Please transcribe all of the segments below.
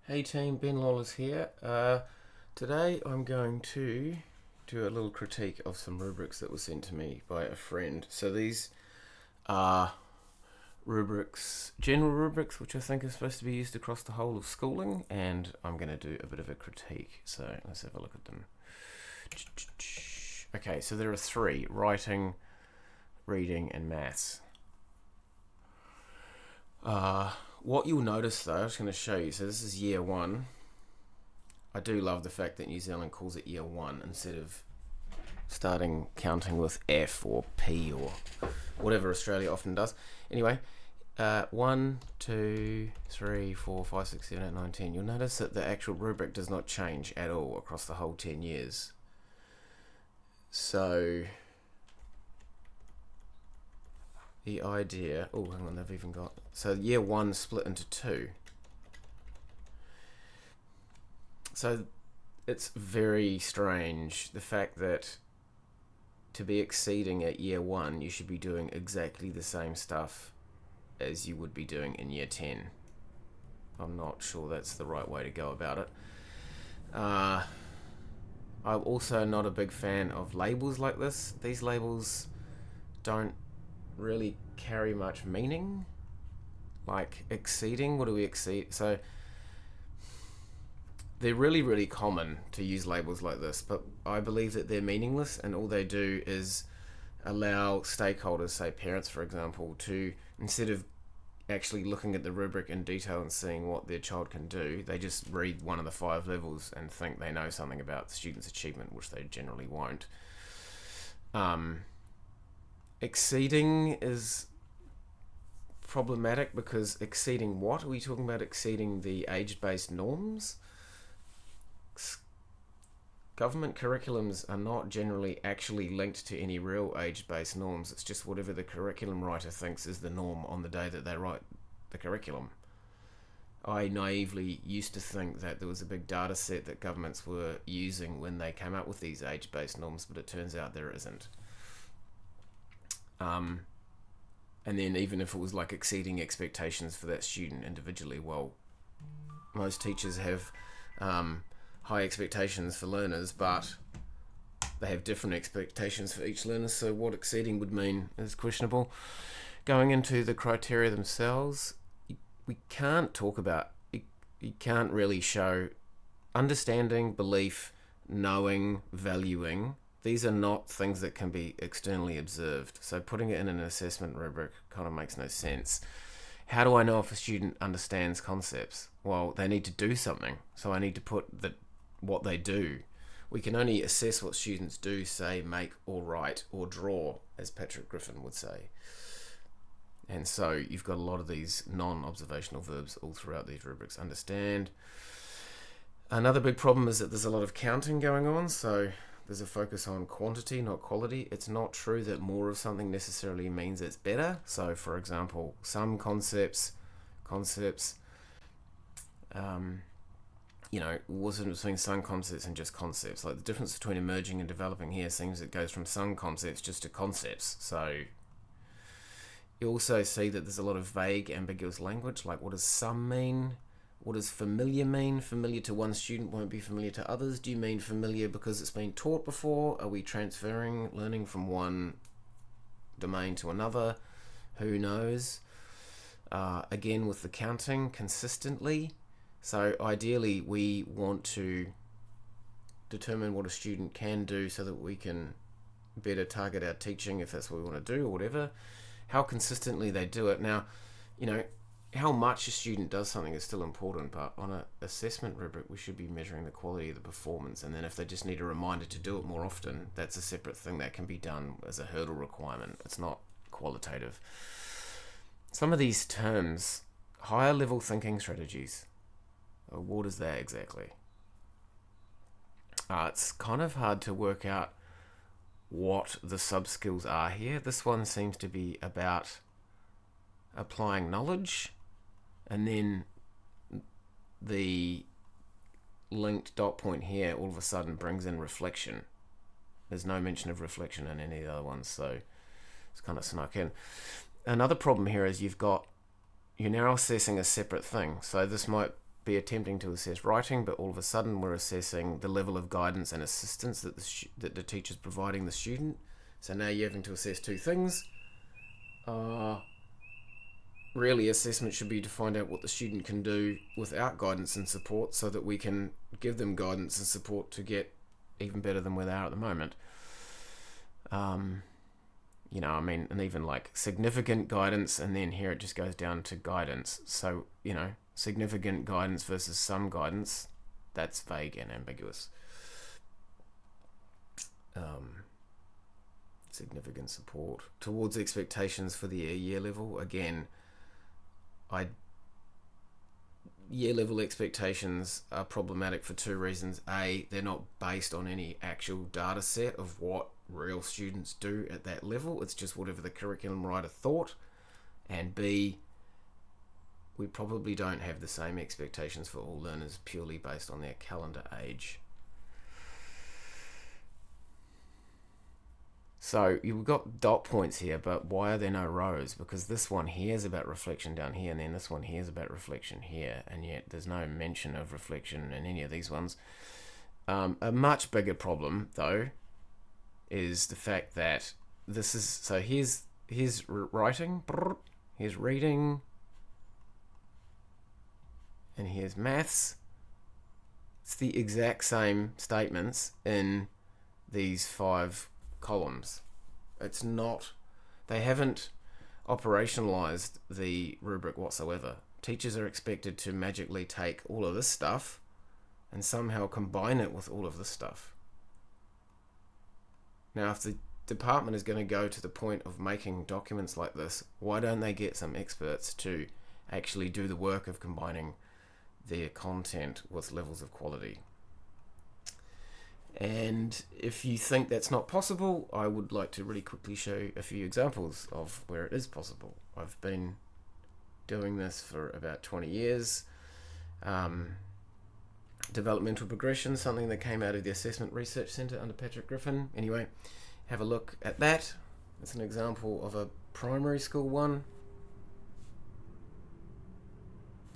Hey team, Ben Lawless here. Today I'm going to do a little critique of some rubrics that were sent to me by a friend. So these are rubrics, general rubrics, which I think are supposed to be used across the whole of schooling, and I'm going to do a bit of a critique. So let's have a look at them. Okay, so there are three: writing, reading, and maths. What you'll notice though, I'm just going to show you. So this is year one. I do love the fact that New Zealand calls it year one instead of starting counting with F or P or whatever Australia often does. Anyway, 1, 2, 3, 4, 5, 6, 7, 8, 9, 10. You'll notice that the actual rubric does not change at all across the whole 10 years. So the idea, oh hang on, they've even got, so year one split into two. So it's very strange, the fact that to be exceeding at year one, you should be doing exactly the same stuff as you would be doing in year 10. I'm not sure that's the right way to go about it. I'm also not a big fan of labels like this. These labels don't really carry much meaning. Like exceeding, what do we exceed? So they're really, really common to use labels like this, but I believe that they're meaningless, and all they do is allow stakeholders, say parents for example, to, instead of actually looking at the rubric in detail and seeing what their child can do, they just read one of the 5 levels and think they know something about the student's achievement, which they generally won't. Exceeding is problematic because exceeding what? Are we talking about exceeding the age-based norms? Government curriculums are not generally actually linked to any real age-based norms. It's just whatever the curriculum writer thinks is the norm on the day that they write the curriculum. I naively used to think that there was a big data set that governments were using when they came up with these age-based norms, but it turns out there isn't. And then even if it was like exceeding expectations for that student individually, well, most teachers have high expectations for learners, but they have different expectations for each learner, so what exceeding would mean is questionable. Going into the criteria themselves, we can't talk about, you can't really show understanding, belief, knowing, valuing. These are not things that can be externally observed, so putting it in an assessment rubric kind of makes no sense. How do I know if a student understands concepts? Well, they need to do something, so I need to put what they do. We can only assess what students do, say, make or write or draw, as Patrick Griffin would say. And so you've got a lot of these non-observational verbs all throughout these rubrics. Understand. Another big problem is that there's a lot of counting going on, so there's a focus on quantity, not quality. It's not true that more of something necessarily means it's better. So, for example, some concepts, what's the difference between some concepts and just concepts? Like the difference between emerging and developing here seems it goes from some concepts just to concepts. So you also see that there's a lot of vague, ambiguous language, like what does some mean? What does familiar mean? Familiar to one student won't be familiar to others. Do you mean familiar because it's been taught before? Are we transferring learning from one domain to another? Who knows? Again, with the counting, consistently. So ideally, we want to determine what a student can do so that we can better target our teaching if that's what we want to do or whatever. How consistently they do it. Now, how much a student does something is still important, but on an assessment rubric, we should be measuring the quality of the performance. And then if they just need a reminder to do it more often, that's a separate thing that can be done as a hurdle requirement. It's not qualitative. Some of these terms, higher level thinking strategies, what is that exactly? It's kind of hard to work out what the sub-skills are here. This one seems to be about applying knowledge, and then the linked dot point here all of a sudden brings in reflection. There's no mention of reflection in any of the other ones, so it's kind of snuck in. Another problem here is you're now assessing a separate thing. So this might be attempting to assess writing, but all of a sudden we're assessing the level of guidance and assistance that the teacher's providing the student. So now you're having to assess two things. Really, assessment should be to find out what the student can do without guidance and support, so that we can give them guidance and support to get even better than where they are at the moment. And even like significant guidance, and then here it just goes down to guidance. So, significant guidance versus some guidance, that's vague and ambiguous. Significant support towards expectations for the year level. Again, year level expectations are problematic for two reasons. A, they're not based on any actual data set of what real students do at that level. It's just whatever the curriculum writer thought. And B, we probably don't have the same expectations for all learners purely based on their calendar age. So you've got dot points here, but why are there no rows? Because this one here is about reflection down here, and then this one here is about reflection here, and yet there's no mention of reflection in any of these ones. A much bigger problem, though, is the fact that this is... So here's writing, here's reading, and here's maths. It's the exact same statements in these 5 columns. It's not... They haven't operationalized the rubric whatsoever. Teachers are expected to magically take all of this stuff and somehow combine it with all of this stuff. Now, if the department is going to go to the point of making documents like this, why don't they get some experts to actually do the work of combining their content with levels of quality? And if you think that's not possible, I would like to really quickly show a few examples of where it is possible. I've been doing this for about 20 years. Developmental progression, something that came out of the Assessment Research Centre under Patrick Griffin. Anyway, have a look at that. It's an example of a primary school one.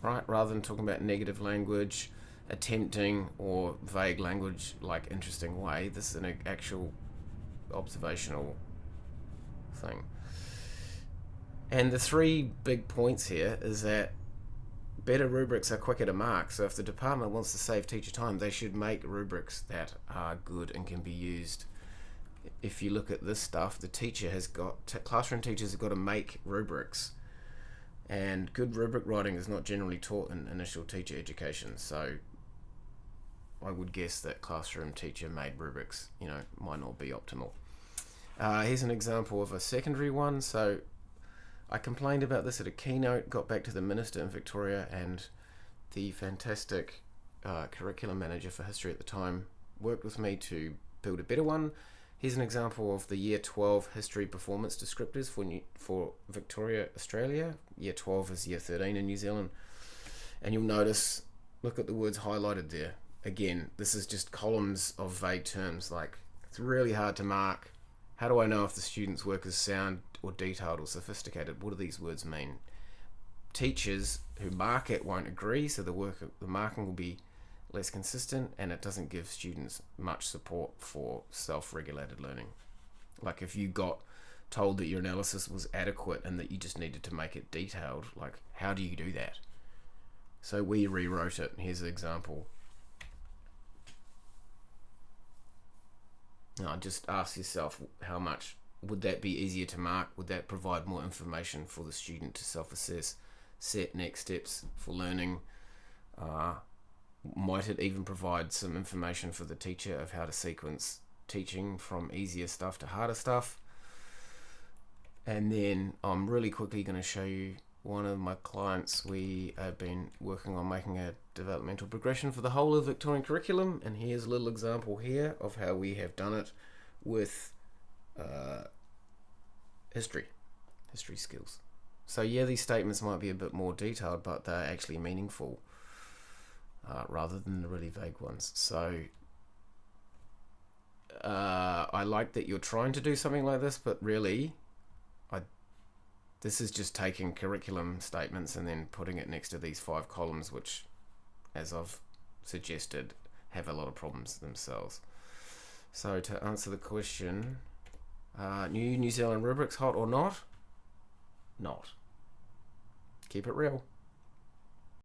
Right, rather than talking about negative language, attempting, or vague language like interesting way, this is an actual observational thing. And the 3 big points here is that better rubrics are quicker to mark. So if the department wants to save teacher time, they should make rubrics that are good and can be used. If you look at this stuff, the teacher has got... Classroom teachers have got to make rubrics. And good rubric writing is not generally taught in initial teacher education. So I would guess that classroom teacher made rubrics, might not be optimal. Here's an example of a secondary one. So I complained about this at a keynote, got back to the minister in Victoria, and the fantastic curriculum manager for history at the time worked with me to build a better one. Here's an example of the Year 12 history performance descriptors for Victoria, Australia. Year 12 is Year 13 in New Zealand. And you'll notice, look at the words highlighted there. Again, this is just columns of vague terms, like it's really hard to mark. How do I know if the student's work is sound or detailed or sophisticated? What do these words mean? Teachers who mark it won't agree, so the marking will be less consistent, and it doesn't give students much support for self-regulated learning. Like if you got told that your analysis was adequate and that you just needed to make it detailed, like how do you do that? So we rewrote it. Here's an example. Now just ask yourself, how much would that be easier to mark? Would that provide more information for the student to self-assess, set next steps for learning? Might it even provide some information for the teacher of how to sequence teaching from easier stuff to harder stuff? And then I'm really quickly going to show you one of my clients. We have been working on making a developmental progression for the whole of Victorian curriculum, and here's a little example here of how we have done it with history skills. So yeah, these statements might be a bit more detailed, but they're actually meaningful. Rather than the really vague ones. So I like that you're trying to do something like this, but really this is just taking curriculum statements and then putting it next to these 5 columns, which as I've suggested, have a lot of problems themselves. So to answer the question, New Zealand rubrics, hot or not? Not. Keep it real.